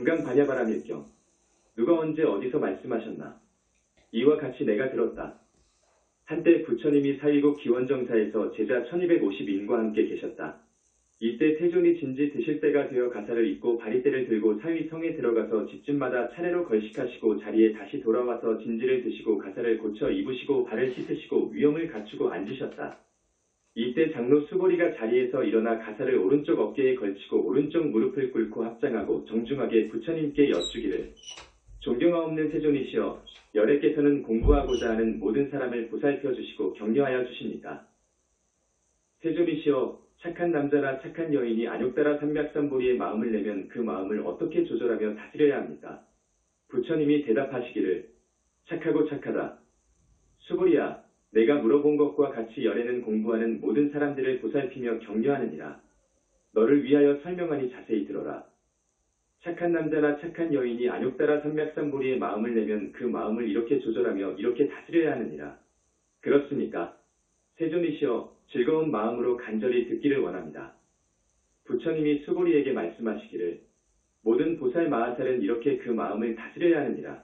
금강반야바람일경. 누가 언제 어디서 말씀하셨나. 이와 같이 내가 들었다. 한때 부처님이 사이국 기원정사에서 제자 1250인과 함께 계셨다. 이때 태존이 진지 드실 때가 되어 가사를 입고 바리떼를 들고 사위 성에 들어가서 집집마다 차례로 걸식하시고 자리에 다시 돌아와서 진지를 드시고 가사를 고쳐 입으시고 발을 씻으시고 위엄을 갖추고 앉으셨다. 이때 장로 수보리가 자리에서 일어나 가사를 오른쪽 어깨에 걸치고 오른쪽 무릎을 꿇고 합장하고 정중하게 부처님께 여쭈기를 존경하옵는 세존이시여 열애께서는 공부하고자 하는 모든 사람을 보살펴 주시고 격려하여 주십니까. 세존이시여 착한 남자나 착한 여인이 안욕따라 삼백삼보리의 마음을 내면 그 마음을 어떻게 조절하며 다스려야 합니까? 부처님이 대답하시기를 착하고 착하다. 수보리야 내가 물어본 것과 같이 열애는 공부하는 모든 사람들을 보살피며 격려하느니라. 너를 위하여 설명하니 자세히 들어라. 착한 남자나 착한 여인이 안욕따라 삼백삼보리의 마음을 내면 그 마음을 이렇게 조절하며 이렇게 다스려야 하느니라. 그렇습니까? 세존이시여 즐거운 마음으로 간절히 듣기를 원합니다. 부처님이 수보리에게 말씀하시기를 모든 보살 마하살은 이렇게 그 마음을 다스려야 하느니라.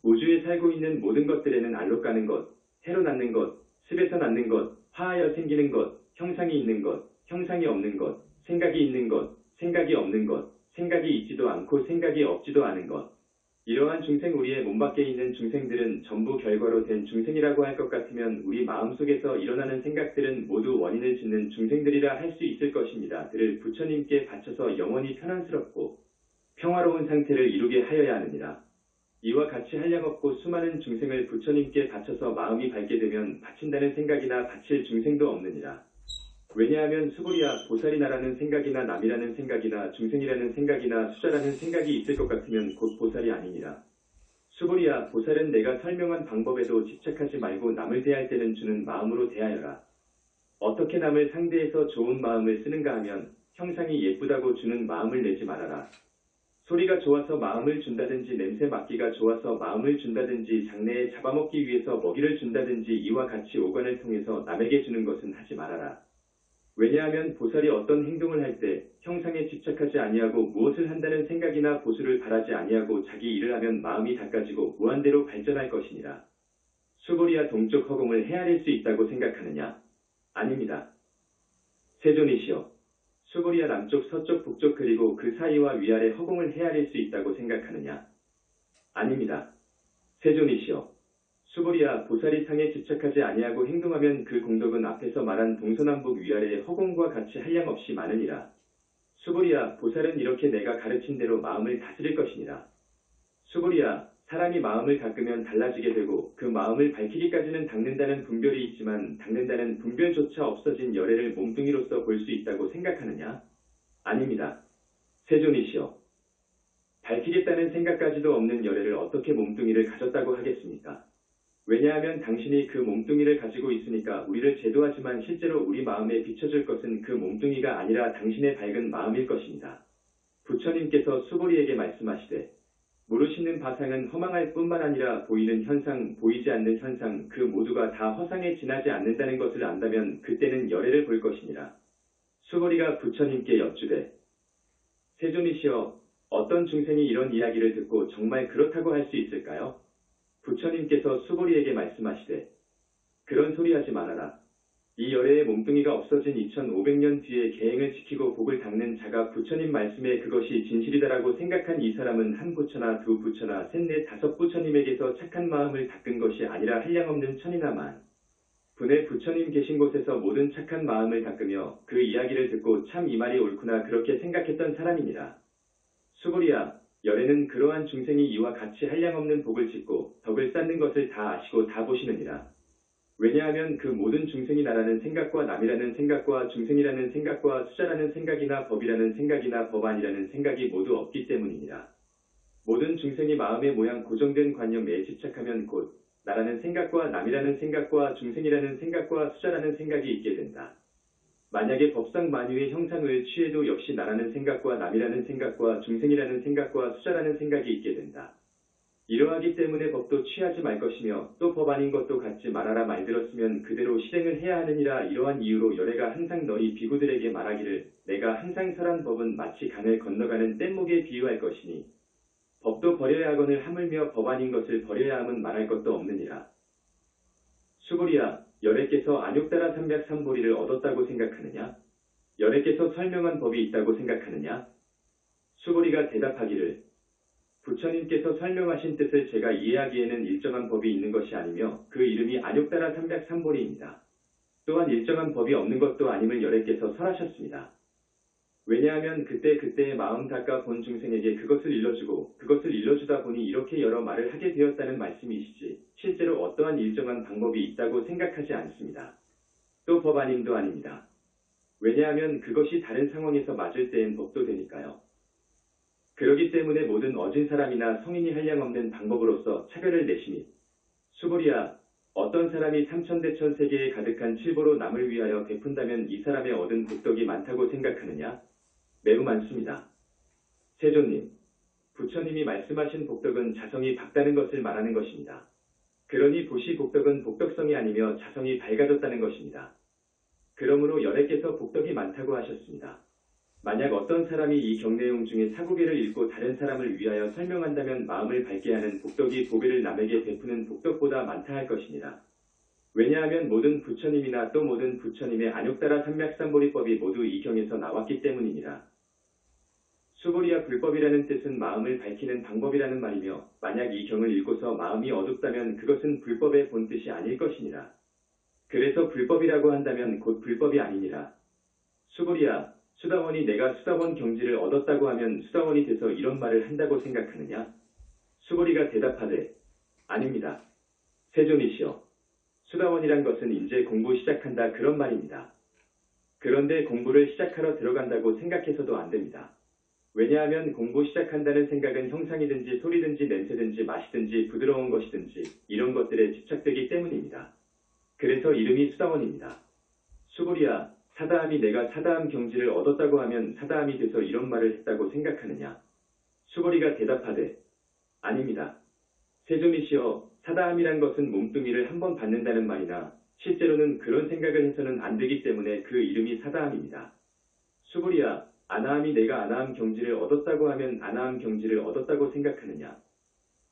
우주에 살고 있는 모든 것들에는 알로 까는 것, 해로 낳는 것, 습에서 낳는 것, 화하여 생기는 것, 형상이 있는 것, 형상이 없는 것, 생각이 있는 것, 생각이 없는 것, 생각이 있지도 않고 생각이 없지도 않은 것. 이러한 중생 우리의 몸 밖에 있는 중생들은 전부 결과로 된 중생이라고 할 것 같으면 우리 마음속에서 일어나는 생각들은 모두 원인을 짓는 중생들이라 할 수 있을 것입니다. 들을 부처님께 바쳐서 영원히 편안스럽고 평화로운 상태를 이루게 하여야 하느니라. 이와 같이 한량없고 수많은 중생을 부처님께 바쳐서 마음이 밝게 되면 바친다는 생각이나 바칠 중생도 없느니라. 왜냐하면 수보리야 보살이나라는 생각이나 남이라는 생각이나 중생이라는 생각이나 수자라는 생각이 있을 것 같으면 곧 보살이 아니니라. 수보리야 보살은 내가 설명한 방법에도 집착하지 말고 남을 대할 때는 주는 마음으로 대하여라. 어떻게 남을 상대해서 좋은 마음을 쓰는가 하면 형상이 예쁘다고 주는 마음을 내지 말아라. 소리가 좋아서 마음을 준다든지 냄새 맡기가 좋아서 마음을 준다든지 장래에 잡아먹기 위해서 먹이를 준다든지 이와 같이 오간을 통해서 남에게 주는 것은 하지 말아라. 왜냐하면 보살이 어떤 행동을 할 때 형상에 집착하지 아니하고 무엇을 한다는 생각이나 보수를 바라지 아니하고 자기 일을 하면 마음이 닦아지고 무한대로 발전할 것이니라. 수보리야 동쪽 허공을 헤아릴 수 있다고 생각하느냐? 아닙니다. 세존이시여 수보리야 남쪽 서쪽 북쪽 그리고 그 사이와 위아래 허공을 헤아릴 수 있다고 생각하느냐? 아닙니다. 세존이시여 수보리야 보살이 상에 집착하지 아니하고 행동하면 그 공덕은 앞에서 말한 동서남북 위아래의 허공과 같이 한량없이 많으니라. 수보리야 보살은 이렇게 내가 가르친 대로 마음을 다스릴 것이니라. 수보리야 사람이 마음을 닦으면 달라지게 되고 그 마음을 밝히기까지는 닦는다는 분별이 있지만 닦는다는 분별조차 없어진 열애를 몸뚱이로서 볼 수 있다고 생각하느냐? 아닙니다. 세존이시여 밝히겠다는 생각까지도 없는 열애를 어떻게 몸뚱이를 가졌다고 하겠습니까? 왜냐하면 당신이 그 몸뚱이를 가지고 있으니까 우리를 제도하지만 실제로 우리 마음에 비춰줄 것은 그 몸뚱이가 아니라 당신의 밝은 마음일 것입니다. 부처님께서 수보리에게 말씀하시되 모르시는 바상은 허망할 뿐만 아니라 보이는 현상, 보이지 않는 현상 그 모두가 다 허상에 지나지 않는다는 것을 안다면 그때는 열애를 볼 것이니라. 수보리가 부처님께 여쭈되 세존이시여 어떤 중생이 이런 이야기를 듣고 정말 그렇다고 할 수 있을까요? 부처님께서 수보리에게 말씀하시되 그런 소리 하지 말아라. 이 열애의 몸뚱이가 없어진 2500년 뒤에 계행을 지키고 복을 닦는 자가 부처님 말씀에 그것이 진실이다라고 생각한 이 사람은 한 부처나 두 부처나 셋, 넷, 다섯 부처님에게서 착한 마음을 닦은 것이 아니라 한량없는 천이나 만 분의 부처님 계신 곳에서 모든 착한 마음을 닦으며 그 이야기를 듣고 참 이 말이 옳구나 그렇게 생각했던 사람이니라. 수보리야 열애는 그러한 중생이 이와 같이 한량없는 복을 짓고 덕을 쌓는 것을 다 아시고 다 보시느니라. 왜냐하면 그 모든 중생이 나라는 생각과 남이라는 생각과 중생이라는 생각과 수자라는 생각이나 법이라는 생각이나 법안이라는 생각이 모두 없기 때문이니라. 모든 중생이 마음의 모양 고정된 관념에 집착하면 곧 나라는 생각과 남이라는 생각과 중생이라는 생각과 수자라는 생각이 있게 된다. 만약에 법상 만유의 형상을 취해도 역시 나라는 생각과 남이라는 생각과 중생이라는 생각과 수자라는 생각이 있게 된다. 이러하기 때문에 법도 취하지 말 것이며 또 법 아닌 것도 갖지 말아라 말 들었으면 그대로 실행을 해야 하느니라. 이러한 이유로 열애가 항상 너희 비구들에게 말하기를 내가 항상 설한 법은 마치 강을 건너가는 뗏목에 비유할 것이니 법도 버려야 하거늘 하물며 법 아닌 것을 버려야 함은 말할 것도 없느니라. 수고리야, 열애께서 안욕따라 삼백삼보리를 얻었다고 생각하느냐? 열애께서 설명한 법이 있다고 생각하느냐? 수고리가 대답하기를 부처님께서 설명하신 뜻을 제가 이해하기에는 일정한 법이 있는 것이 아니며 그 이름이 안욕따라 삼백삼보리입니다. 또한 일정한 법이 없는 것도 아님을 열애께서 설하셨습니다. 왜냐하면 그때그때의 마음 닦아 본 중생에게 그것을 일러주고 그것을 일러주다 보니 이렇게 여러 말을 하게 되었다는 말씀이시지 실제로 어떠한 일정한 방법이 있다고 생각하지 않습니다. 또 법 아님도 아닙니다. 왜냐하면 그것이 다른 상황에서 맞을 때엔 법도 되니까요. 그러기 때문에 모든 어진 사람이나 성인이 한량없는 방법으로서 차별을 내시니 수고리야, 어떤 사람이 삼천대천 세계에 가득한 칠보로 남을 위하여 베푼다면 이 사람의 얻은 복덕이 많다고 생각하느냐? 매우 많습니다. 세존님, 부처님이 말씀하신 복덕은 자성이 밝다는 것을 말하는 것입니다. 그러니 보시 복덕은 복덕성이 아니며 자성이 밝아졌다는 것입니다. 그러므로 열애께서 복덕이 많다고 하셨습니다. 만약 어떤 사람이 이 경내용 중에 사구계를 읽고 다른 사람을 위하여 설명한다면 마음을 밝게 하는 복덕이 보배를 남에게 베푸는 복덕보다 많다 할 것이니라. 왜냐하면 모든 부처님이나 또 모든 부처님의 안욕따라 삼맥삼보리법이 모두 이 경에서 나왔기 때문이니라. 수고리야, 불법이라는 뜻은 마음을 밝히는 방법이라는 말이며 만약 이 경을 읽고서 마음이 어둡다면 그것은 불법의 본뜻이 아닐 것이니라. 그래서 불법이라고 한다면 곧 불법이 아니니라. 수고리야, 수다원이 내가 수다원 경지를 얻었다고 하면 수다원이 돼서 이런 말을 한다고 생각하느냐? 수고리가 대답하되 아닙니다. 세존이시여, 수다원이란 것은 이제 공부 시작한다 그런 말입니다. 그런데 공부를 시작하러 들어간다고 생각해서도 안 됩니다. 왜냐하면 공부 시작한다는 생각은 형상이든지 소리든지 냄새든지 맛이든지 부드러운 것이든지 이런 것들에 집착되기 때문입니다. 그래서 이름이 수다원입니다. 수고리야, 사다함이 내가 사다함 경지를 얻었다고 하면 사다함이 돼서 이런 말을 했다고 생각하느냐? 수고리가 대답하되 아닙니다. 세존이시여, 사다함이란 것은 몸뚱이를 한번 받는다는 말이나 실제로는 그런 생각을 해서는 안 되기 때문에 그 이름이 사다함입니다. 수고리야, 아나함이 내가 아나함 경지를 얻었다고 하면 아나함 경지를 얻었다고 생각하느냐?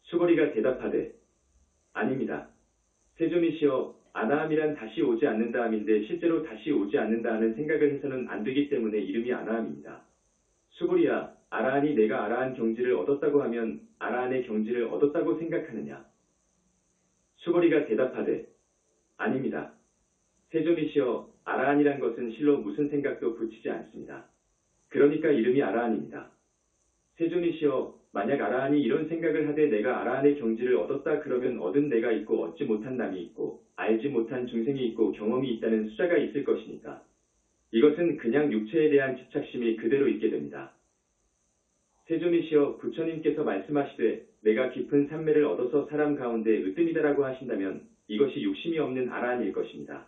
수고리가 대답하되 아닙니다. 세존이시여, 아나함이란 다시 오지 않는다 함인데 실제로 다시 오지 않는다 하는 생각을 해서는 안 되기 때문에 이름이 아나함입니다. 수고리야, 아라한이 내가 아라한 경지를 얻었다고 하면 아라한의 경지를 얻었다고 생각하느냐? 수고리가 대답하되 아닙니다. 세존이시여, 아라한이란 것은 실로 무슨 생각도 붙이지 않습니다. 그러니까 이름이 아라한입니다. 세존이시여, 만약 아라한이 이런 생각을 하되 내가 아라한의 경지를 얻었다 그러면 얻은 내가 있고 얻지 못한 남이 있고 알지 못한 중생이 있고 경험이 있다는 수자가 있을 것이니까 이것은 그냥 육체에 대한 집착심이 그대로 있게 됩니다. 세존이시여, 부처님께서 말씀하시되 내가 깊은 산매를 얻어서 사람 가운데 으뜸이다라고 하신다면 이것이 욕심이 없는 아라한일 것입니다.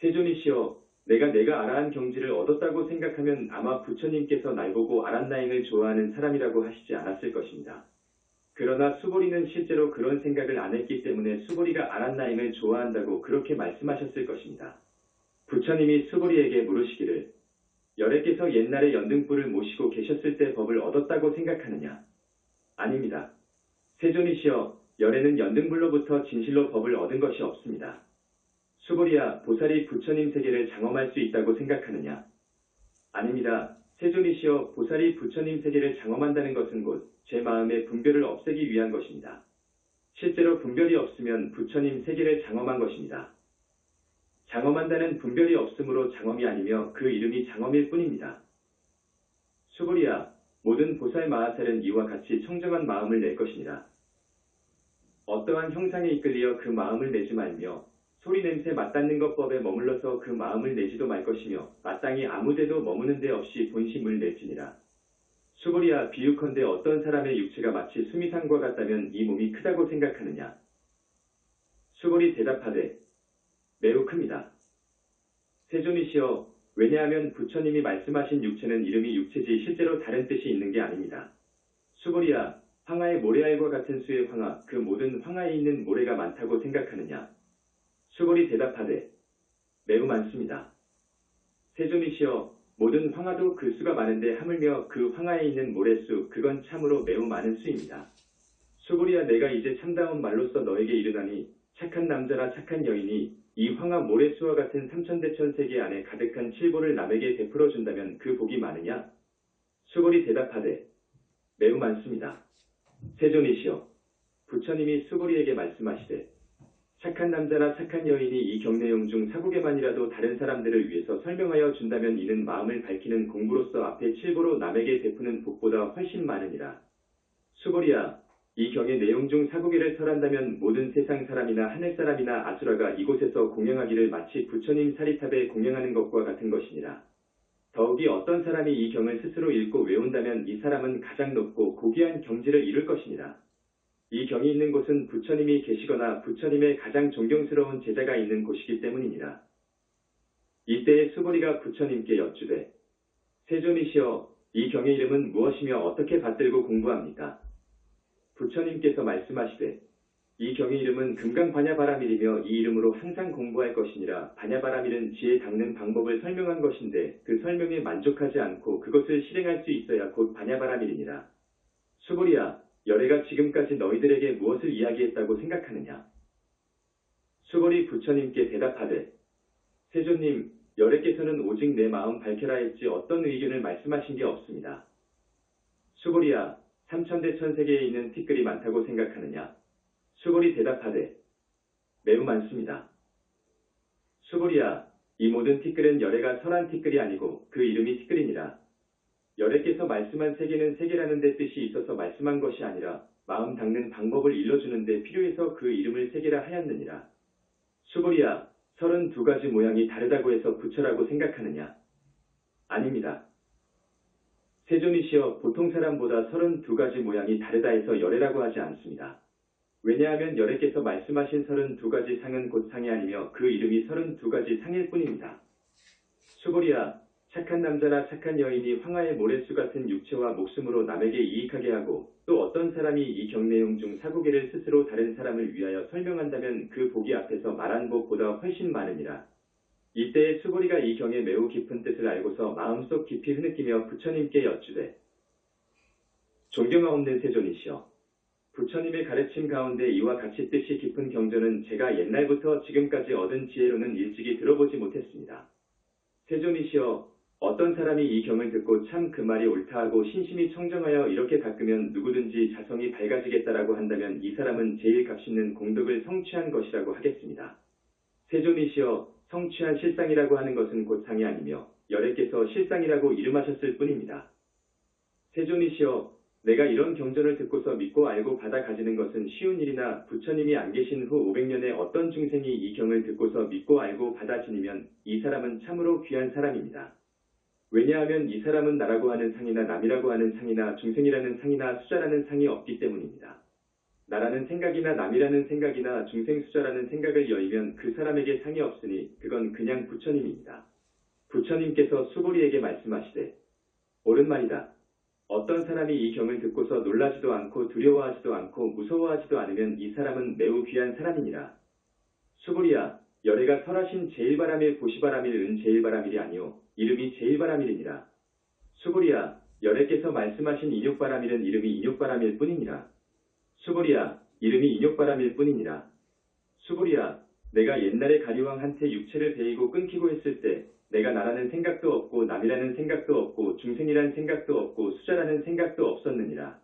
세존이시여, 내가 아라한 경지를 얻었다고 생각하면 아마 부처님께서 날 보고 아란나잉을 좋아하는 사람이라고 하시지 않았을 것입니다. 그러나 수고리는 실제로 그런 생각을 안 했기 때문에 수고리가 아란나잉을 좋아한다고 그렇게 말씀하셨을 것입니다. 부처님이 수고리에게 물으시기를 열애께서 옛날에 연등불을 모시고 계셨을 때 법을 얻었다고 생각하느냐? 아닙니다. 세존이시여, 열애는 연등불로부터 진실로 법을 얻은 것이 없습니다. 수고리야, 보살이 부처님 세계를 장엄할 수 있다고 생각하느냐? 아닙니다. 세존이시여, 보살이 부처님 세계를 장엄한다는 것은 곧 제 마음의 분별을 없애기 위한 것입니다. 실제로 분별이 없으면 부처님 세계를 장엄한 것입니다. 장엄한다는 분별이 없으므로 장엄이 아니며 그 이름이 장엄일 뿐입니다. 수고리야, 모든 보살 마하살은 이와 같이 청정한 마음을 낼 것이니라. 어떠한 형상에 이끌려 그 마음을 내지 말며 소리 냄새 맞닿는 것법에 머물러서 그 마음을 내지도 말 것이며 마땅히 아무데도 머무는 데 없이 본심을 낼지니라. 수고리야, 비유컨대 어떤 사람의 육체가 마치 수미산과 같다면 이 몸이 크다고 생각하느냐? 수고리 대답하되 매우 큽니다. 세존이시여, 왜냐하면 부처님이 말씀하신 육체는 이름이 육체지 실제로 다른 뜻이 있는 게 아닙니다. 수고리야, 황하의 모래알과 같은 수의 황하, 그 모든 황하에 있는 모래가 많다고 생각하느냐? 수골이 대답하되 매우 많습니다. 세존이시여, 모든 황하도 그 수가 많은데 하물며 그 황하에 있는 모래수, 그건 참으로 매우 많은 수입니다. 수골이야, 내가 이제 참다운 말로써 너에게 이르나니 착한 남자나 착한 여인이 이 황하 모래수와 같은 삼천대천 세계 안에 가득한 칠보를 남에게 베풀어 준다면 그 복이 많으냐? 수골이 대답하되 매우 많습니다. 세존이시여, 부처님이 수골이에게 말씀하시되 착한 남자나 착한 여인이 이 경내용 중 사국에만이라도 다른 사람들을 위해서 설명하여 준다면 이는 마음을 밝히는 공부로서 앞에 칠보로 남에게 베푸는 복보다 훨씬 많으니라. 수골이야, 이 경의 내용 중 사국에를 설한다면 모든 세상 사람이나 하늘 사람이나 아수라가 이곳에서 공양하기를 마치 부처님 사리탑에 공양하는 것과 같은 것이니라. 더욱이 어떤 사람이 이 경을 스스로 읽고 외운다면 이 사람은 가장 높고 고귀한 경지를 이룰 것이니라. 이 경이 있는 곳은 부처님이 계시거나 부처님의 가장 존경스러운 제자가 있는 곳이기 때문이니라. 이때에 수고리가 부처님께 여쭈되 세존이시여, 이 경의 이름은 무엇이며 어떻게 받들고 공부합니까? 부처님께서 말씀하시되 이 경의 이름은 금강반야바라밀이며 이 이름으로 항상 공부할 것이니라. 반야바라밀은 지혜 닦는 방법을 설명한 것인데 그 설명에 만족하지 않고 그것을 실행할 수 있어야 곧 반야바라밀이니라. 수고리야, 열애가 지금까지 너희들에게 무엇을 이야기했다고 생각하느냐? 수고리 부처님께 대답하되 세존님, 열애께서는 오직 내 마음 밝혀라 했지 어떤 의견을 말씀하신 게 없습니다. 수고리야, 삼천대천 세계에 있는 티끌이 많다고 생각하느냐? 수골이 대답하되 매우 많습니다. 수골이야, 이 모든 티끌은 열애가 설한 티끌이 아니고 그 이름이 티끌이니라. 열애께서 말씀한 세계는 세계라는 데 뜻이 있어서 말씀한 것이 아니라 마음 닦는 방법을 일러주는 데 필요해서 그 이름을 세계라 하였느니라. 수골이야, 32가지 모양이 다르다고 해서 부처라고 생각하느냐? 아닙니다. 세존이시여, 보통 사람보다 32가지 모양이 다르다 해서 열애라고 하지 않습니다. 왜냐하면 열애께서 말씀하신 32가지 상은 곧 상이 아니며 그 이름이 32가지 상일 뿐입니다. 수골이야, 착한 남자나 착한 여인이 황하의 모래수 같은 육체와 목숨으로 남에게 이익하게 하고 또 어떤 사람이 이 경내용 중 사고계를 스스로 다른 사람을 위하여 설명한다면 그 복이 앞에서 말한 복보다 훨씬 많으니라. 이때에 수골이가 이 경의 매우 깊은 뜻을 알고서 마음속 깊이 흐느끼며 부처님께 여쭈되 존경하옵는 세존이시여, 부처님의 가르침 가운데 이와 같이 뜻이 깊은 경전은 제가 옛날부터 지금까지 얻은 지혜로는 일찍이 들어보지 못했습니다. 세존이시여, 어떤 사람이 이 경을 듣고 참 그 말이 옳다 하고 신심이 청정하여 이렇게 닦으면 누구든지 자성이 밝아지겠다라고 한다면 이 사람은 제일 값있는 공덕을 성취한 것이라고 하겠습니다. 세존이시여, 성취한 실상이라고 하는 것은 곧 상이 아니며 열애께서 실상이라고 이름하셨을 뿐입니다. 세존이시여, 내가 이런 경전을 듣고서 믿고 알고 받아 가지는 것은 쉬운 일이나 부처님이 안 계신 후 500년에 어떤 중생이 이 경을 듣고서 믿고 알고 받아 지니면 이 사람은 참으로 귀한 사람입니다. 왜냐하면 이 사람은 나라고 하는 상이나 남이라고 하는 상이나 중생이라는 상이나 수자라는 상이 없기 때문입니다. 나라는 생각이나 남이라는 생각이나 중생 수자라는 생각을 여의면 그 사람에게 상이 없으니 그건 그냥 부처님입니다. 부처님께서 수고리에게 말씀하시되 옳은 말이다. 어떤 사람이 이 경을 듣고서 놀라지도 않고 두려워하지도 않고 무서워하지도 않으면 이 사람은 매우 귀한 사람이니라. 수고리야, 열애가 설하신 제일바라밀 보시바라밀 은제일바라밀이 아니오 이름이 제일바라밀이니라. 수고리야, 열애께서 말씀하신 인욕바라밀은 이름이 인욕바라밀 뿐이니라. 수고리야, 이름이 인욕바라밀 뿐이니라. 수고리야, 내가 옛날에 가리왕한테 육체를 베이고 끊기고 했을 때 내가 나라는 생각도 없고 남이라는 생각도 없고 중생이라는 생각도 없고 수자라는 생각도 없었느니라.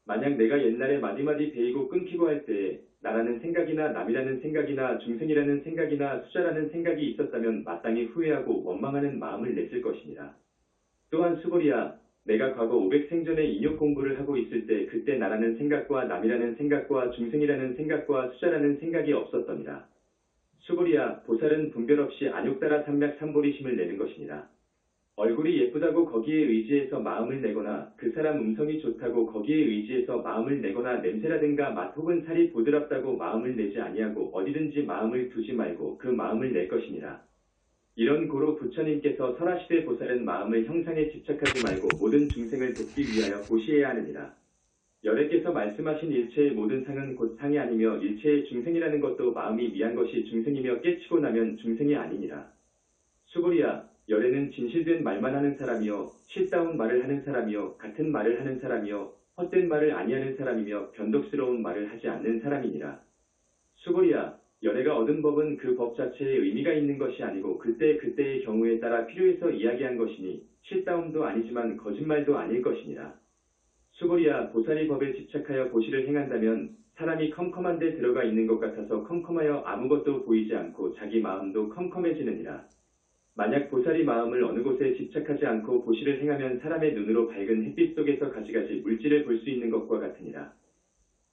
만약 내가 옛날에 마디마디 베이고 끊기고 할 때에 나라는 생각이나 남이라는 생각이나 중생이라는 생각이나 수자라는 생각이 있었다면 마땅히 후회하고 원망하는 마음을 냈을 것이니라. 또한 수고리야, 내가 과거 500생전에 인욕 공부를 하고 있을 때 그때 나라는 생각과 남이라는 생각과 중생이라는 생각과 수자라는 생각이 없었더니라. 수고리야, 보살은 분별 없이 안욕따라 삼맥삼보리심을 내는 것이니라. 얼굴이 예쁘다고 거기에 의지해서 마음을 내거나 그 사람 음성이 좋다고 거기에 의지해서 마음을 내거나 냄새라든가 맛 혹은 살이 부드럽다고 마음을 내지 아니하고 어디든지 마음을 두지 말고 그 마음을 낼 것이니라. 이런 고로 부처님께서 설하시되 보살은 마음을 형상에 집착하지 말고 모든 중생을 돕기 위하여 보시해야 하느니라. 열애께서 말씀하신 일체의 모든 상은 곧 상이 아니며 일체의 중생이라는 것도 마음이 미한 것이 중생이며 깨치고 나면 중생이 아니니라. 수고리야, 열애는 진실된 말만 하는 사람이요 실다운 말을 하는 사람이요 같은 말을 하는 사람이요 헛된 말을 아니하는 사람이며 변덕스러운 말을 하지 않는 사람이니라. 수고리야, 열애가 얻은 법은 그 법 자체에 의미가 있는 것이 아니고 그때그때의 경우에 따라 필요해서 이야기한 것이니 실다움도 아니지만 거짓말도 아닐 것이니라. 수고리야, 보살이 법에 집착하여 보시를 행한다면 사람이 컴컴한 데 들어가 있는 것 같아서 컴컴하여 아무것도 보이지 않고 자기 마음도 컴컴해지느니라. 만약 보살이 마음을 어느 곳에 집착하지 않고 보시를 행하면 사람의 눈으로 밝은 햇빛 속에서 가지가지 물질을 볼 수 있는 것과 같으니라.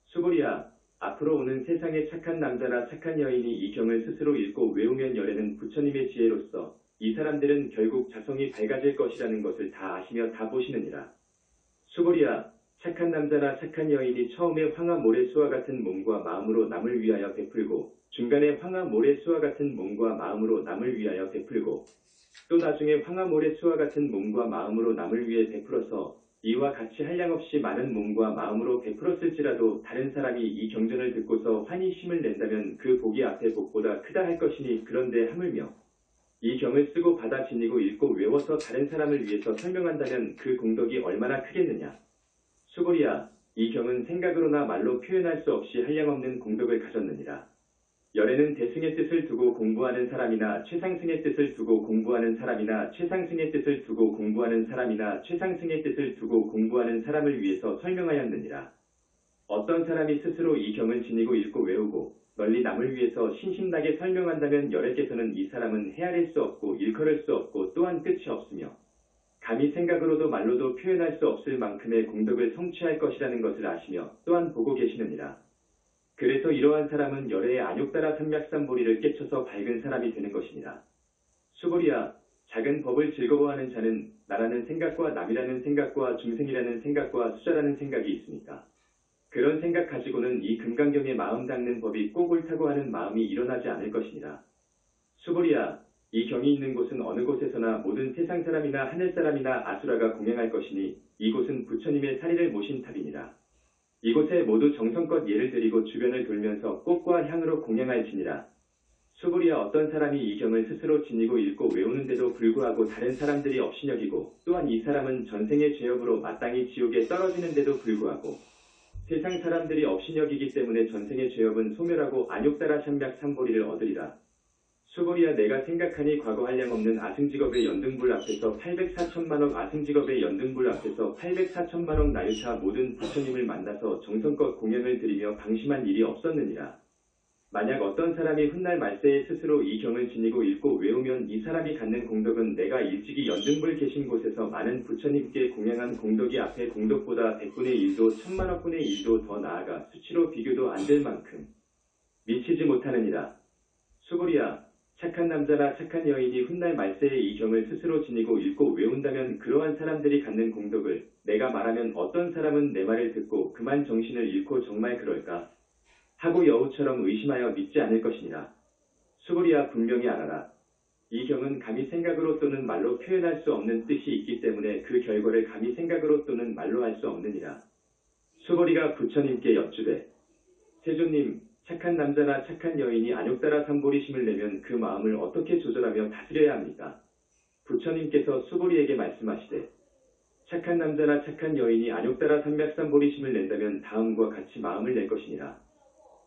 수고리야, 앞으로 오는 세상의 착한 남자나 착한 여인이 이 경을 스스로 읽고 외우면 열애는 부처님의 지혜로서 이 사람들은 결국 자성이 밝아질 것이라는 것을 다 아시며 다 보시느니라. 수고리야, 착한 남자나 착한 여인이 처음에 황하 모래수와 같은 몸과 마음으로 남을 위하여 베풀고 중간에 황하 모래수와 같은 몸과 마음으로 남을 위하여 베풀고 또 나중에 황하 모래수와 같은 몸과 마음으로 남을 위해 베풀어서 이와 같이 한량없이 많은 몸과 마음으로 베풀었을지라도 다른 사람이 이 경전을 듣고서 환히 힘을 낸다면 그 복이 앞에 복보다 크다 할 것이니 그런데 하물며 이 경을 쓰고 받아 지니고 읽고 외워서 다른 사람을 위해서 설명한다면 그 공덕이 얼마나 크겠느냐. 수고리야, 이 경은 생각으로나 말로 표현할 수 없이 한량없는 공덕을 가졌느니라. 열애는 대승의 뜻을 두고 공부하는 사람이나 최상승의 뜻을 두고 공부하는 사람이나 최상승의 뜻을 두고 공부하는 사람이나 최상승의 뜻을 두고 공부하는 사람을 위해서 설명하였느니라. 어떤 사람이 스스로 이 경을 지니고 읽고 외우고 널리 남을 위해서 신신나게 설명한다면 열애께서는 이 사람은 헤아릴 수 없고 일컬을 수 없고 또한 끝이 없으며 감히 생각으로도 말로도 표현할 수 없을 만큼의 공덕을 성취할 것이라는 것을 아시며 또한 보고 계시느니라. 그래서 이러한 사람은 열애의 안욕따라 삼맥삼보리를 깨쳐서 밝은 사람이 되는 것이니라. 수고리야, 작은 법을 즐거워하는 자는 나라는 생각과 남이라는 생각과 중생이라는 생각과 수자라는 생각이 있으니까 그런 생각 가지고는 이 금강경에 마음 닦는 법이 꼭 옳다고 하는 마음이 일어나지 않을 것이니라. 수고리야, 이 경이 있는 곳은 어느 곳에서나 모든 세상 사람이나 하늘 사람이나 아수라가 공양할 것이니 이곳은 부처님의 사리를 모신 탑이니라. 이곳에 모두 정성껏 예를 드리고 주변을 돌면서 꽃과 향으로 공양할지니라. 수고리야, 어떤 사람이 이 경을 스스로 지니고 읽고 외우는데도 불구하고 다른 사람들이 업신여기고 또한 이 사람은 전생의 죄업으로 마땅히 지옥에 떨어지는데도 불구하고 세상 사람들이 업신여기기 때문에 전생의 죄업은 소멸하고 안욕따라 삼맥삼보리를 얻으리라. 수고리야, 내가 생각하니 과거 한량없는 아승직업의 연등불 앞에서 800-4천만억 아승직업의 연등불 앞에서 800-4천만억 나유타 모든 부처님을 만나서 정성껏 공양을 드리며 방심한 일이 없었느니라. 만약 어떤 사람이 훗날 말세에 스스로 이 경을 지니고 읽고 외우면 이 사람이 갖는 공덕은 내가 일찍이 연등불 계신 곳에서 많은 부처님께 공양한 공덕이 앞에 공덕보다 100분의 1도 1000만억분의 1도 더 나아가 수치로 비교도 안 될 만큼 미치지 못하느니라. 수고리야, 착한 남자나 착한 여인이 훗날 말세에 이 경을 스스로 지니고 읽고 외운다면 그러한 사람들이 갖는 공덕을 내가 말하면 어떤 사람은 내 말을 듣고 그만 정신을 잃고 정말 그럴까 하고 여우처럼 의심하여 믿지 않을 것이니라. 수고리야, 분명히 알아라. 이 경은 감히 생각으로 또는 말로 표현할 수 없는 뜻이 있기 때문에 그 결과를 감히 생각으로 또는 말로 할 수 없느니라. 수고리가 부처님께 여쭈되, 세존님, 착한 남자나 착한 여인이 안욕따라 삼보리심을 내면 그 마음을 어떻게 조절하며 다스려야 합니까? 부처님께서 수고리에게 말씀하시되, 착한 남자나 착한 여인이 안욕따라 삼맥삼보리심을 낸다면 다음과 같이 마음을 낼 것이니라.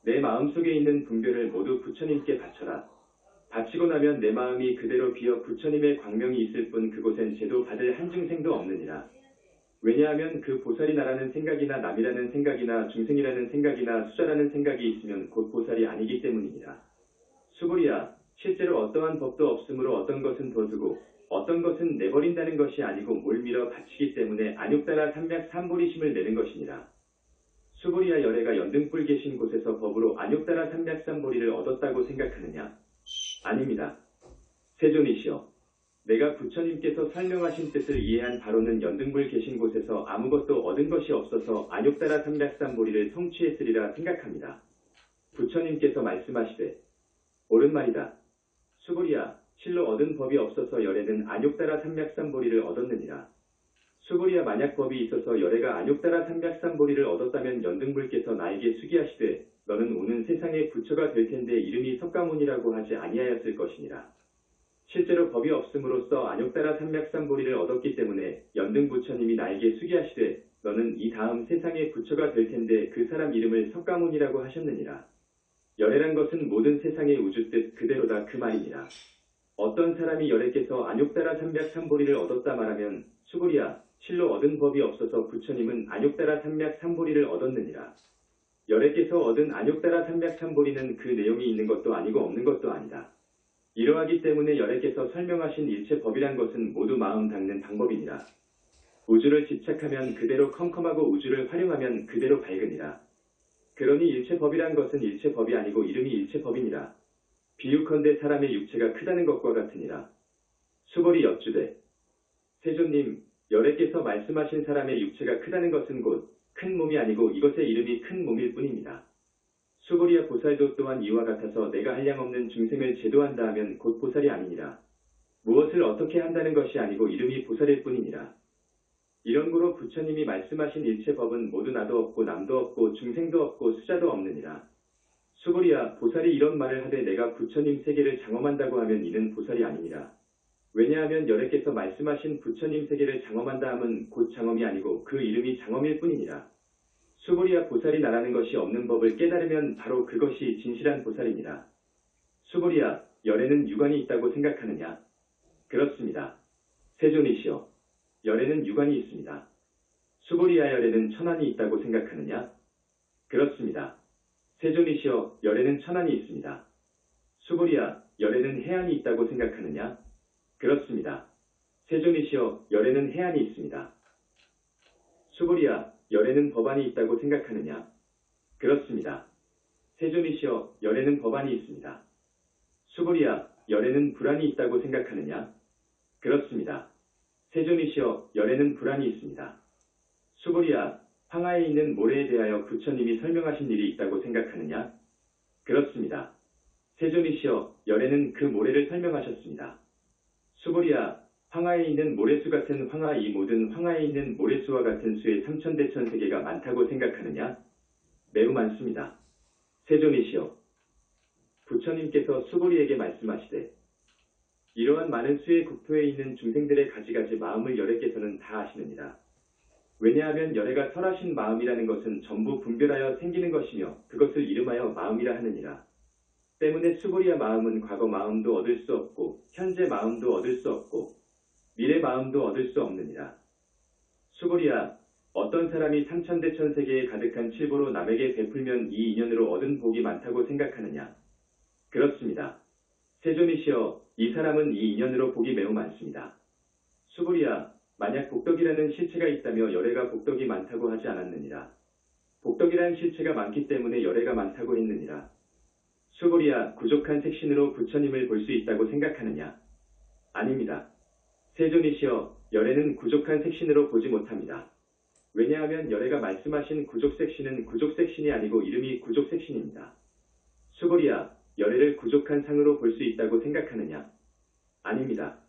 내 마음속에 있는 분별을 모두 부처님께 바쳐라. 바치고 나면 내 마음이 그대로 비어 부처님의 광명이 있을 뿐 그곳엔 제도 받을 한 중생도 없느니라. 왜냐하면 그 보살이 나라는 생각이나 남이라는 생각이나 중생이라는 생각이나 수자라는 생각이 있으면 곧 보살이 아니기 때문이니라. 수고리야, 실제로 어떠한 법도 없으므로 어떤 것은 둬두고 어떤 것은 내버린다는 것이 아니고 몰밀어 바치기 때문에 안욕따라 삼맥삼보리심을 내는 것이니라. 수고리야, 열애가 연등불 계신 곳에서 법으로 안욕따라 삼맥삼보리를 얻었다고 생각하느냐? 아닙니다. 세존이시여, 내가 부처님께서 설명하신 뜻을 이해한 바로는 연등불 계신 곳에서 아무것도 얻은 것이 없어서 안욕따라 삼맥삼보리를 성취했으리라 생각합니다. 부처님께서 말씀하시되, 옳은 말이다. 수고리야, 실로 얻은 법이 없어서 열애는 안욕따라 삼맥삼보리를 얻었느니라. 수고리야 만약 법이 있어서 열애가 안욕따라 삼백삼보리를 얻었다면 연등불께서 나에게 수기하시되 너는 오는 세상의 부처가 될 텐데 이름이 석가모니라고 하지 아니하였을 것이니라. 실제로 법이 없음으로써 안욕따라 삼백삼보리를 얻었기 때문에 연등부처님이 나에게 수기하시되 너는 이 다음 세상의 부처가 될 텐데 그 사람 이름을 석가모니라고 하셨느니라. 열애란 것은 모든 세상의 우주뜻 그대로다 그 말이니라. 어떤 사람이 열애께서 안욕따라 삼백삼보리를 얻었다 말하면 수고리야 실로 얻은 법이 없어서 부처님은 안욕따라 삼백삼보리를 얻었느니라. 열애께서 얻은 안욕따라 삼백삼보리는 그 내용이 있는 것도 아니고 없는 것도 아니다. 이러하기 때문에 열애께서 설명하신 일체 법이란 것은 모두 마음 닦는 방법이니라. 우주를 집착하면 그대로 컴컴하고 우주를 활용하면 그대로 밝으니라. 그러니 일체 법이란 것은 일체 법이 아니고 이름이 일체 법이니라. 비유컨대 사람의 육체가 크다는 것과 같으니라. 수벌이 여쭈되 세존님 열애께서 말씀하신 사람의 육체가 크다는 것은 곧 큰 몸이 아니고 이것의 이름이 큰 몸일 뿐입니다. 수고리야 보살도 또한 이와 같아서 내가 한량없는 중생을 제도한다 하면 곧 보살이 아니니라. 무엇을 어떻게 한다는 것이 아니고 이름이 보살일 뿐이니라. 이런 고로 부처님이 말씀하신 일체 법은 모두 나도 없고 남도 없고 중생도 없고 수자도 없느니라. 수고리야 보살이 이런 말을 하되 내가 부처님 세계를 장엄한다고 하면 이는 보살이 아니니라. 왜냐하면 열애께서 말씀하신 부처님 세계를 장엄한다 함은 곧 장엄이 아니고 그 이름이 장엄일 뿐이니라. 수고리야 보살이 나라는 것이 없는 법을 깨달으면 바로 그것이 진실한 보살이니라. 수고리야 열애는 유관이 있다고 생각하느냐? 그렇습니다. 세존이시여 열애는 유관이 있습니다. 수고리야 열애는 천안이 있다고 생각하느냐? 그렇습니다. 세존이시여 열애는 천안이 있습니다. 수고리야 열애는 해안이 있다고 생각하느냐? 그렇습니다. 세존이시여 열애는 해안이 있습니다. 수고리야 열애는 법안이 있다고 생각하느냐? 그렇습니다. 세존이시여 열애는 법안이 있습니다. 수고리야 열애는 불안이 있다고 생각하느냐? 그렇습니다. 세존이시여 열애는 불안이 있습니다. 수고리야 황하에 있는 모래에 대하여 부처님이 설명하신 일이 있다고 생각하느냐? 그렇습니다. 세존이시여 열애는 그 모래를 설명하셨습니다. 수고리야 황하에 있는 모래수 같은 황하 이 모든 황하에 있는 모래수와 같은 수의 삼천대천세계가 많다고 생각하느냐? 매우 많습니다. 세존이시여 부처님께서 수고리에게 말씀하시되 이러한 많은 수의 국토에 있는 중생들의 가지가지 마음을 열애께서는 다 아시느니라. 왜냐하면 열애가 설하신 마음이라는 것은 전부 분별하여 생기는 것이며 그것을 이름하여 마음이라 하느니라. 때문에 수고리야 마음은 과거 마음도 얻을 수 없고 현재 마음도 얻을 수 없고 미래 마음도 얻을 수 없느니라. 수고리야 어떤 사람이 삼천대천세계에 가득한 칠보로 남에게 베풀면 이 인연으로 얻은 복이 많다고 생각하느냐? 그렇습니다. 세존이시여 이 사람은 이 인연으로 복이 매우 많습니다. 수고리야 만약 복덕이라는 실체가 있다며 열애가 복덕이 많다고 하지 않았느니라. 복덕이라는 실체가 많기 때문에 열애가 많다고 했느니라. 수고리야 부족한 색신으로 부처님을 볼 수 있다고 생각하느냐? 아닙니다. 세존이시여 열애는 부족한 색신으로 보지 못합니다. 왜냐하면 열애가 말씀하신 구족색신은 구족색신이 아니고 이름이 구족색신입니다. 수고리야 열애를 부족한 상으로 볼 수 있다고 생각하느냐? 아닙니다.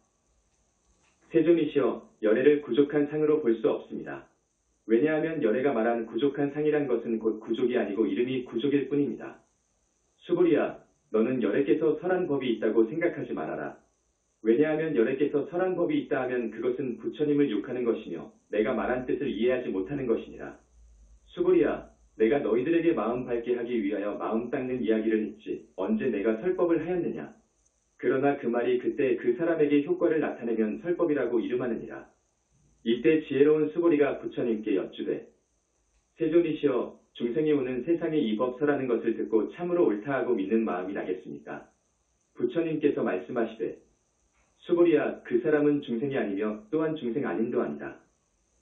세존이시여 열애를 부족한 상으로 볼 수 없습니다. 왜냐하면 열애가 말한 부족한 상이란 것은 곧 구족이 아니고 이름이 구족일 뿐입니다. 수고리야 너는 열애께서 설한 법이 있다고 생각하지 말아라. 왜냐하면 열애께서 설한 법이 있다 하면 그것은 부처님을 욕하는 것이며 내가 말한 뜻을 이해하지 못하는 것이니라. 수고리야 내가 너희들에게 마음 밝게 하기 위하여 마음 닦는 이야기를 했지 언제 내가 설법을 하였느냐. 그러나 그 말이 그때 그 사람에게 효과를 나타내면 설법이라고 이름하느니라. 이때 지혜로운 수고리가 부처님께 여쭈되 세존이시여 중생이 오는 세상에 이 법설하는 것을 듣고 참으로 옳다 하고 믿는 마음이 나겠습니까? 부처님께서 말씀하시되 수고리야 그 사람은 중생이 아니며 또한 중생 아님도 아니다.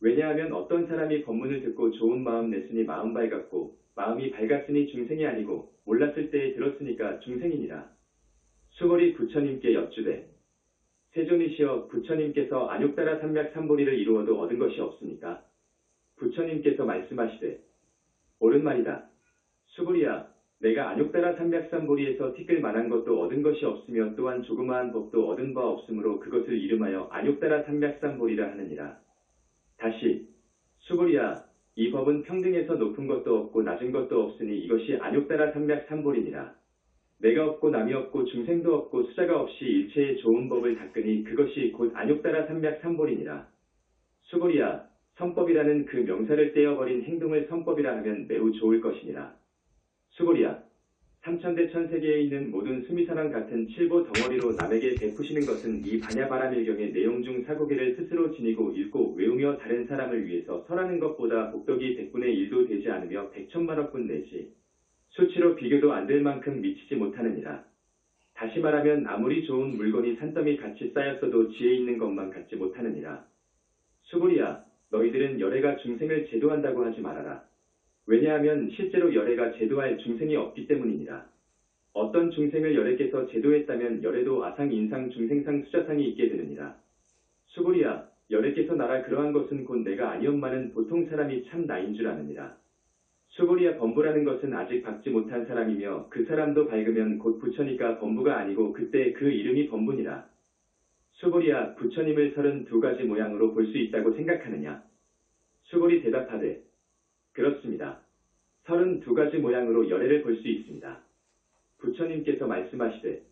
왜냐하면 어떤 사람이 법문을 듣고 좋은 마음 냈으니 마음 밝았고 마음이 밝았으니 중생이 아니고 몰랐을 때에 들었으니까 중생이니라. 수고리 부처님께 여쭈되 세존이시여 부처님께서 안욕따라 삼백삼보리를 이루어도 얻은 것이 없습니까? 부처님께서 말씀하시되 옳은 말이다. 수고리야 내가 안욕따라 삼백삼보리에서 티끌 만한 것도 얻은 것이 없으며 또한 조그마한 법도 얻은 바 없으므로 그것을 이름하여 안욕따라 삼백삼보리라 하느니라. 다시 수고리야 이 법은 평등해서 높은 것도 없고 낮은 것도 없으니 이것이 안욕따라 삼맥삼볼이니라. 내가 없고 남이 없고 중생도 없고 수자가 없이 일체의 좋은 법을 닦으니 그것이 곧 안욕따라 삼맥삼볼이니라. 수고리야 선법이라는 그 명사를 떼어버린 행동을 선법이라 하면 매우 좋을 것이니라. 수고리야 삼천대천세계에 있는 모든 수미사랑 같은 칠보 덩어리로 남에게 베푸시는 것은 이 반야바라밀경의 내용 중 사고개를 스스로 지니고 읽고 외우며 다른 사람을 위해서 설하는 것보다 복덕이 100분의 1도 되지 않으며 100천만억분 내지 수치로 비교도 안 될 만큼 미치지 못하느니라. 다시 말하면 아무리 좋은 물건이 산더미 같이 쌓였어도 지혜 있는 것만 갖지 못하느니라. 수고리야 너희들은 열애가 중생을 제도한다고 하지 말아라. 왜냐하면 실제로 열애가 제도할 중생이 없기 때문이니라. 어떤 중생을 열애께서 제도했다면 열애도 아상, 인상, 중생상, 수자상이 있게 되느니라. 수고리야 열애께서 나라 그러한 것은 곧 내가 아니엄마는 보통 사람이 참 나인 줄 아느니라. 수고리야 범부라는 것은 아직 받지 못한 사람이며 그 사람도 밝으면 곧 부처니까 범부가 아니고 그때 그 이름이 범부니라. 수고리야 부처님을 32가지 모양으로 볼 수 있다고 생각하느냐? 수고리 대답하되 그렇습니다. 32가지 모양으로 열애를 볼 수 있습니다. 부처님께서 말씀하시되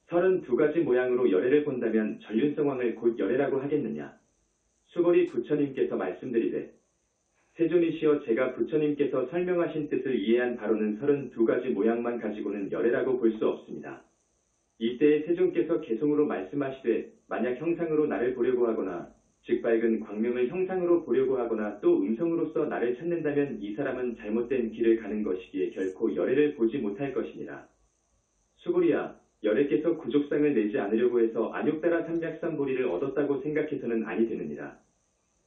32가지 모양으로 열애를 본다면 전륜성왕을 곧 열애라고 하겠느냐? 수고리 부처님께서 말씀드리되 세존이시여 제가 부처님께서 설명하신 뜻을 이해한 바로는 32가지 모양만 가지고는 열애라고 볼 수 없습니다. 이때에 세존께서 개송으로 말씀하시되 만약 형상으로 나를 보려고 하거나 즉 밝은 광명을 형상으로 보려고 하거나 또 음성으로서 나를 찾는다면 이 사람은 잘못된 길을 가는 것이기에 결코 열애를 보지 못할 것이니라. 수고리야 열애께서 구족상을 내지 않으려고 해서 안욕따라 삼맥삼보리를 얻었다고 생각해서는 아니 되느니라.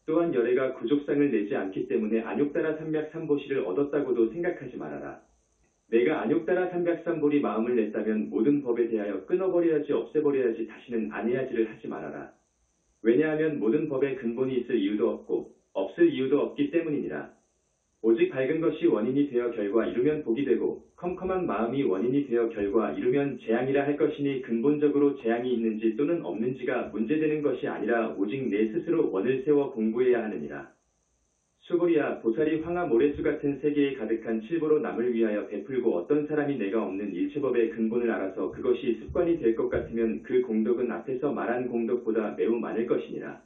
또한 열애가 구족상을 내지 않기 때문에 안욕따라 삼맥삼보시를 얻었다고도 생각하지 말아라. 내가 안욕따라 삼백삼보리 마음을 냈다면 모든 법에 대하여 끊어버려야지 없애버려야지 다시는 안 해야지를 하지 말아라. 왜냐하면 모든 법에 근본이 있을 이유도 없고 없을 이유도 없기 때문이니라. 오직 밝은 것이 원인이 되어 결과 이루면 복이 되고 컴컴한 마음이 원인이 되어 결과 이루면 재앙이라 할 것이니 근본적으로 재앙이 있는지 또는 없는지가 문제되는 것이 아니라 오직 내 스스로 원을 세워 공부해야 하느니라. 수고리야 보살이 황하 모래수 같은 세계에 가득한 칠보로 남을 위하여 베풀고 어떤 사람이 내가 없는 일체법의 근본을 알아서 그것이 습관이 될 것 같으면 그 공덕은 앞에서 말한 공덕보다 매우 많을 것이니라.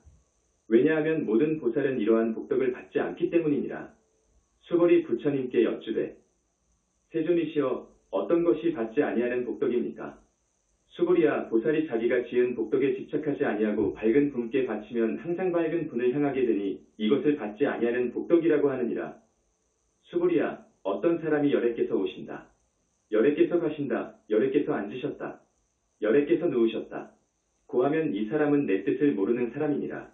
왜냐하면 모든 보살은 이러한 복덕을 받지 않기 때문이니라. 수고리 부처님께 여쭈되 세존이시여 어떤 것이 받지 아니하는 복덕입니까? 수고리야 보살이 자기가 지은 복덕에 집착하지 아니하고 밝은 분께 바치면 항상 밝은 분을 향하게 되니 이것을 받지 아니하는 복덕이라고 하느니라. 수고리야 어떤 사람이 열애께서 오신다. 열애께서 가신다. 열애께서 앉으셨다. 열애께서 누우셨다. 고하면 이 사람은 내 뜻을 모르는 사람이니라.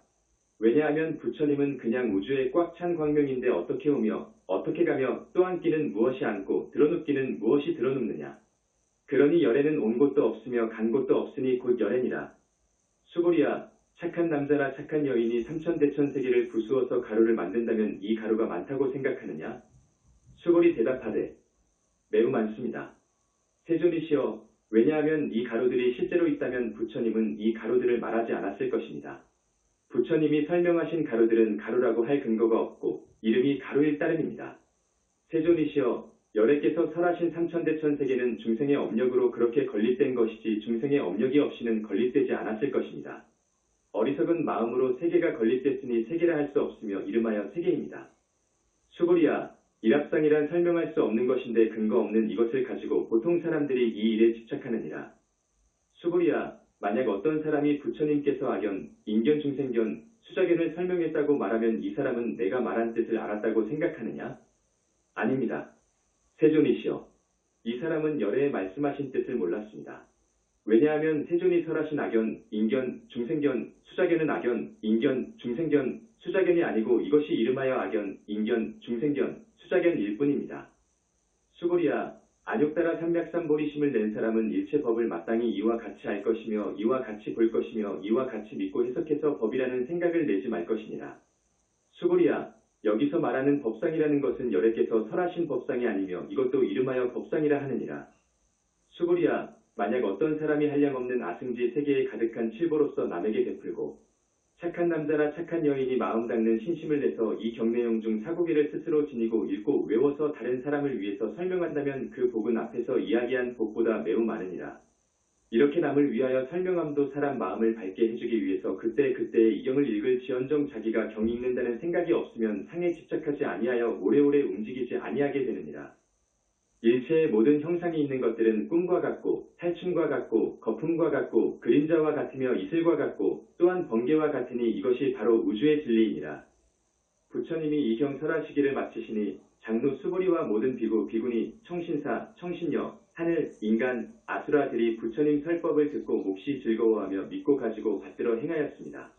왜냐하면 부처님은 그냥 우주에 꽉 찬 광명인데 어떻게 오며 어떻게 가며 또 앉기는 무엇이 앉고 드러눕기는 무엇이 드러눕느냐. 그러니 열애는 온 곳도 없으며 간 곳도 없으니 곧 열애니라. 수고리야 착한 남자나 착한 여인이 삼천대천세계를 부수어서 가루를 만든다면 이 가루가 많다고 생각하느냐? 수고리 대답하되 매우 많습니다. 세존이시여 왜냐하면 이 가루들이 실제로 있다면 부처님은 이 가루들을 말하지 않았을 것입니다. 부처님이 설명하신 가루들은 가루라고 할 근거가 없고 이름이 가루일 따름입니다. 세존이시여 열애께서 설하신 삼천대천세계는 중생의 업력으로 그렇게 건립된 것이지 중생의 업력이 없이는 건립되지 않았을 것입니다. 어리석은 마음으로 세계가 건립됐으니 세계라 할 수 없으며 이름하여 세계입니다. 수고리야 일합상이란 설명할 수 없는 것인데 근거 없는 이것을 가지고 보통 사람들이 이 일에 집착하느니라. 수고리야 만약 어떤 사람이 부처님께서 악견, 인견, 중생견, 수자견을 설명했다고 말하면 이 사람은 내가 말한 뜻을 알았다고 생각하느냐? 아닙니다. 세존이시여 이 사람은 열애에 말씀하신 뜻을 몰랐습니다. 왜냐하면 세존이 설하신 악견, 인견, 중생견, 수자견은 악견, 인견, 중생견, 수자견이 아니고 이것이 이름하여 악견, 인견, 중생견, 수자견일 뿐입니다. 수고리야 안욕따라 삼맥삼보리심을 낸 사람은 일체법을 마땅히 이와 같이 알 것이며 이와 같이 볼 것이며 이와 같이 믿고 해석해서 법이라는 생각을 내지 말 것이니라. 수고리야 여기서 말하는 법상이라는 것은 열애께서 설하신 법상이 아니며 이것도 이름하여 법상이라 하느니라. 수고리야 만약 어떤 사람이 한량없는 아승지 세계에 가득한 칠보로서 남에게 베풀고 착한 남자나 착한 여인이 마음 닦는 신심을 내서 이 경내용 중 사고기를 스스로 지니고 읽고 외워서 다른 사람을 위해서 설명한다면 그 복은 앞에서 이야기한 복보다 매우 많으니라. 이렇게 남을 위하여 설명함도 사람 마음을 밝게 해주기 위해서 그때그때의 이경을 읽을지언정 자기가 경 읽는다는 생각이 없으면 상에 집착하지 아니하여 오래오래 움직이지 아니하게 되느니라. 일체의 모든 형상이 있는 것들은 꿈과 같고 탈춤과 같고 거품과 같고 그림자와 같으며 이슬과 같고 또한 번개와 같으니 이것이 바로 우주의 진리이니라. 부처님이 이 경 설하시기를 마치시니 장로 수보리와 모든 비구, 비구니, 청신사, 청신녀, 하늘, 인간, 아수라들이 부처님 설법을 듣고 몹시 즐거워하며 믿고 가지고 받들어 행하였습니다.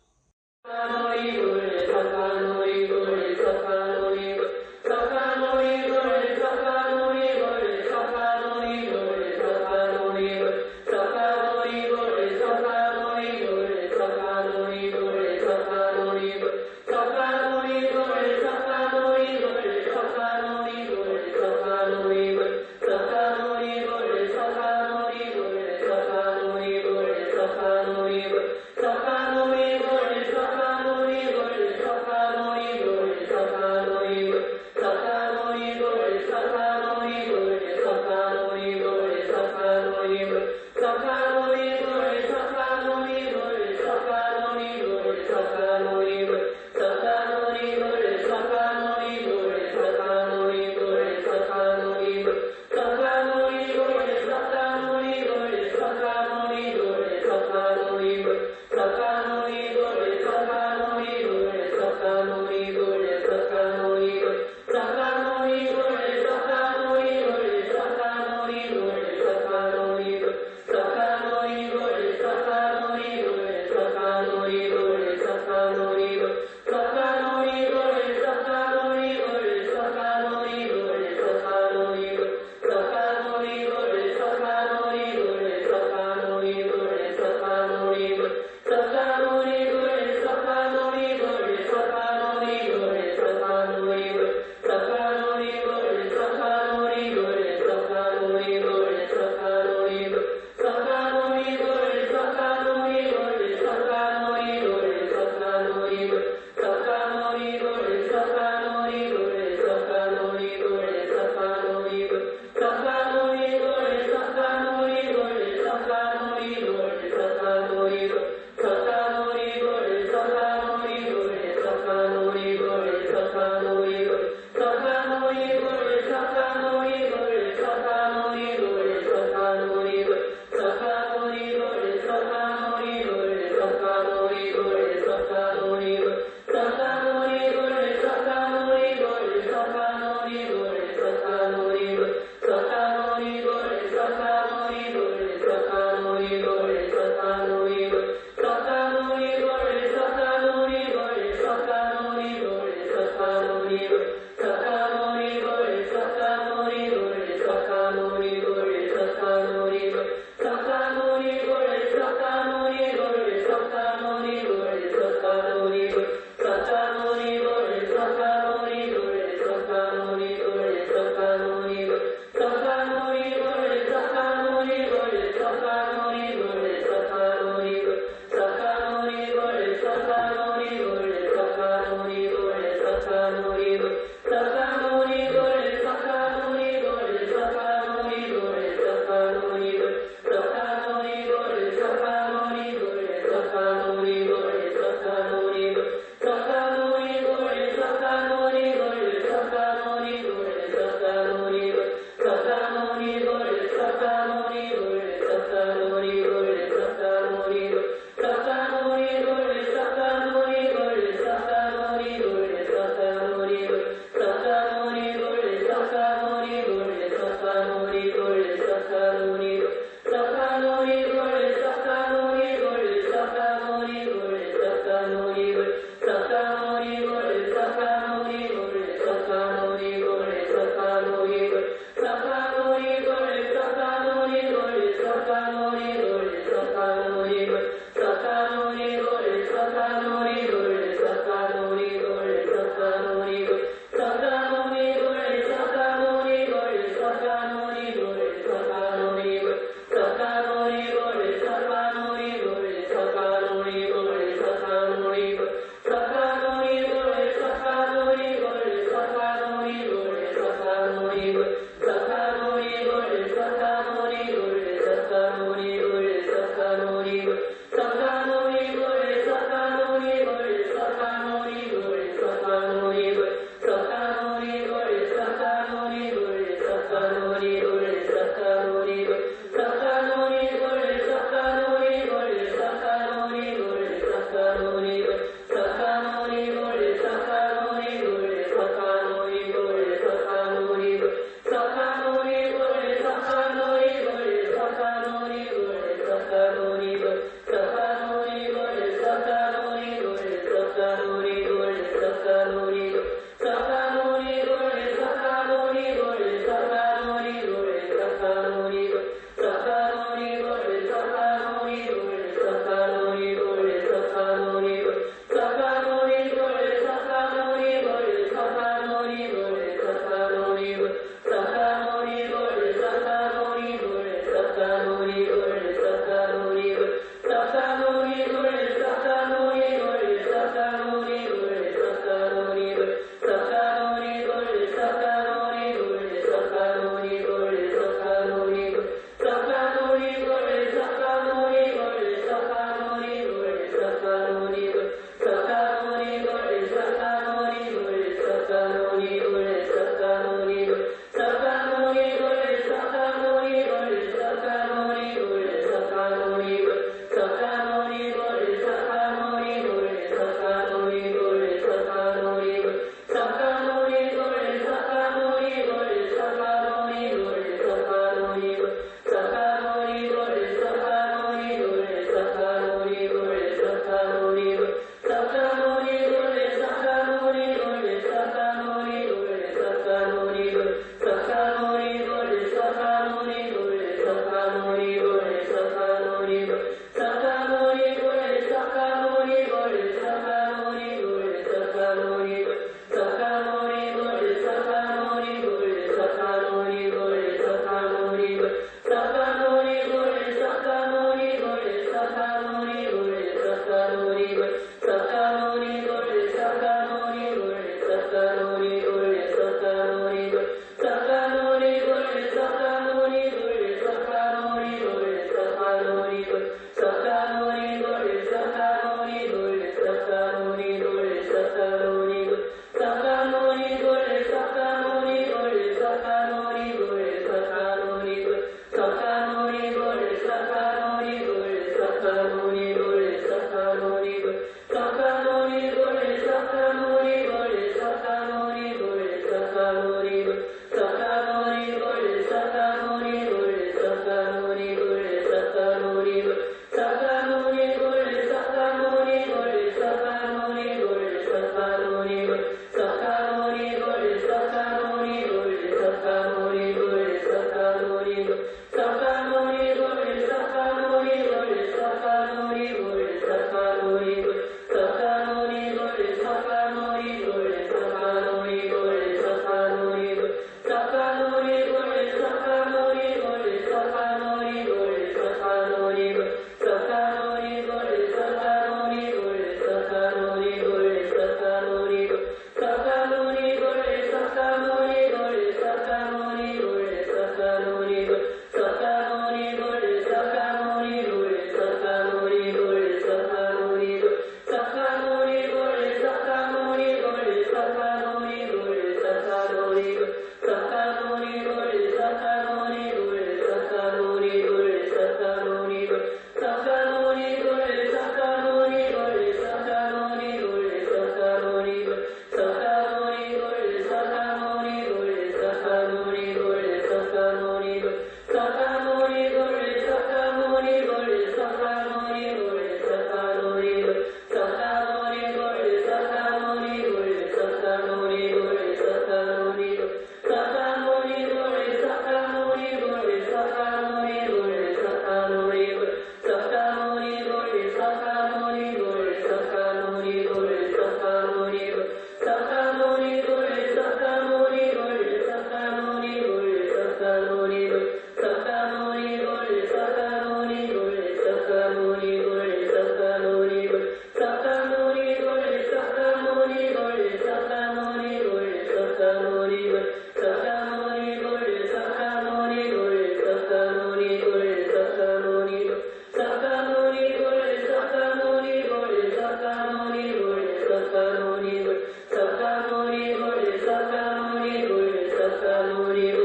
눈이